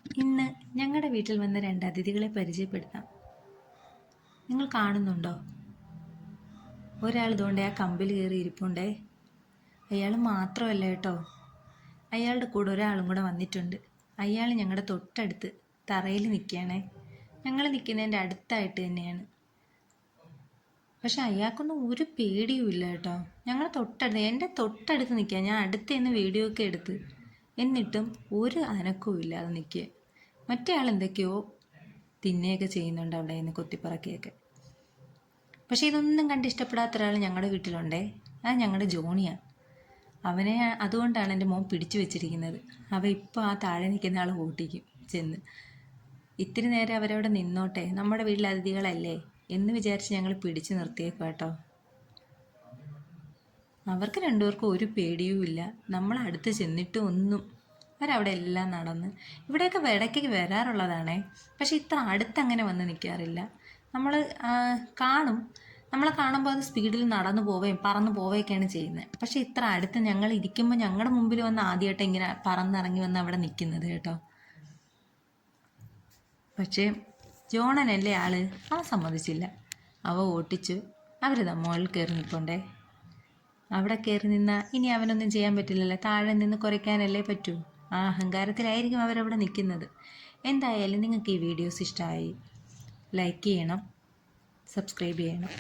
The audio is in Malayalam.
ഇന്ന് ഞങ്ങളുടെ വീട്ടിൽ വന്ന 2 അതിഥികളെ പരിചയപ്പെടുത്താം. നിങ്ങൾ കാണുന്നുണ്ടോ? ഒരാൾ ഇതുകൊണ്ടേ ആ കമ്പിൽ കയറി ഇരിപ്പുണ്ടേ. അയാൾ മാത്രമല്ല കേട്ടോ, അയാളുടെ കൂടെ ഒരാളും കൂടെ വന്നിട്ടുണ്ട്. അയാൾ ഞങ്ങളുടെ തൊട്ടടുത്ത് തറയിൽ നിൽക്കുകയാണേ. ഞങ്ങൾ നിൽക്കുന്നതിൻ്റെ അടുത്തായിട്ട് തന്നെയാണ്. പക്ഷെ അയാൾക്കൊന്നും ഒരു പേടിയും ഇല്ല കേട്ടോ. ഞങ്ങൾ എൻ്റെ തൊട്ടടുത്ത് നിൽക്കുക. ഞാൻ അടുത്ത് നിന്ന് വീഡിയോ ഒക്കെ എടുത്ത്, എന്നിട്ടും ഒരു അനക്കവും ഇല്ലാതെ നിൽക്കുക. മറ്റേ ആൾ എന്തൊക്കെയോ തിന്നുകയൊക്കെ ചെയ്യുന്നുണ്ട് അവിടെ നിന്ന് കൊത്തിപ്പറക്കിയൊക്കെ. പക്ഷേ ഇതൊന്നും കണ്ട് ഇഷ്ടപ്പെടാത്ത ഒരാൾ ഞങ്ങളുടെ വീട്ടിലുണ്ടേ. അത് ഞങ്ങളുടെ ജോണിയാണ്. അവനെ അതുകൊണ്ടാണ് എൻ്റെ മോൻ പിടിച്ചു വെച്ചിരിക്കുന്നത്. ഇപ്പോൾ ആ താഴെ നിൽക്കുന്ന ആൾ ഓട്ടിക്കും ചെന്ന്. ഇത്തിരി നേരം അവരവിടെ നിന്നോട്ടെ, നമ്മുടെ വീട്ടിലെ അതിഥികളല്ലേ എന്ന് വിചാരിച്ച് ഞങ്ങൾ പിടിച്ചു നിർത്തിയേക്കും കേട്ടോ. അവർക്ക് രണ്ടുപേർക്കും ഒരു പേടിയും ഇല്ല. നമ്മൾ അടുത്ത് ചെന്നിട്ട് ഒന്നും. അവരവിടെ എല്ലാം നടന്ന് ഇവിടെയൊക്കെ ഇടയ്ക്ക് വരാറുള്ളതാണേ. പക്ഷെ ഇത്ര അടുത്തങ്ങനെ വന്ന് നിൽക്കാറില്ല. നമ്മൾ കാണും, നമ്മളെ കാണുമ്പോൾ അത് സ്പീഡിൽ നടന്നു പോവുകയും പറന്ന് പോവുകയൊക്കെയാണ് ചെയ്യുന്നത്. പക്ഷെ ഇത്ര അടുത്ത് ഞങ്ങൾ ഇരിക്കുമ്പോൾ ഞങ്ങളുടെ മുമ്പിൽ വന്ന് ആദ്യമായിട്ട് ഇങ്ങനെ പറന്നിറങ്ങി വന്ന് അവിടെ നിൽക്കുന്നത് കേട്ടോ. പക്ഷേ ജോണനല്ലേ ആള്, അവൻ സമ്മതിച്ചില്ല. അവ ഓട്ടിച്ചു. അവർ മുകളിൽ കയറി നിൽപ്പുണ്ടേ. അവിടെ കയറി നിന്നാൽ ഇനി അവനൊന്നും ചെയ്യാൻ പറ്റില്ലല്ലോ. താഴെ നിന്ന് കുറയ്ക്കാനല്ലേ പറ്റൂ. ആ അഹങ്കാരത്തിലായിരിക്കും അവരവിടെ നിൽക്കുന്നത്. എന്തായാലും നിങ്ങൾക്ക് ഈ വീഡിയോസ് ഇഷ്ടമായി, ലൈക്ക് ചെയ്യണം, സബ്സ്ക്രൈബ് ചെയ്യണം.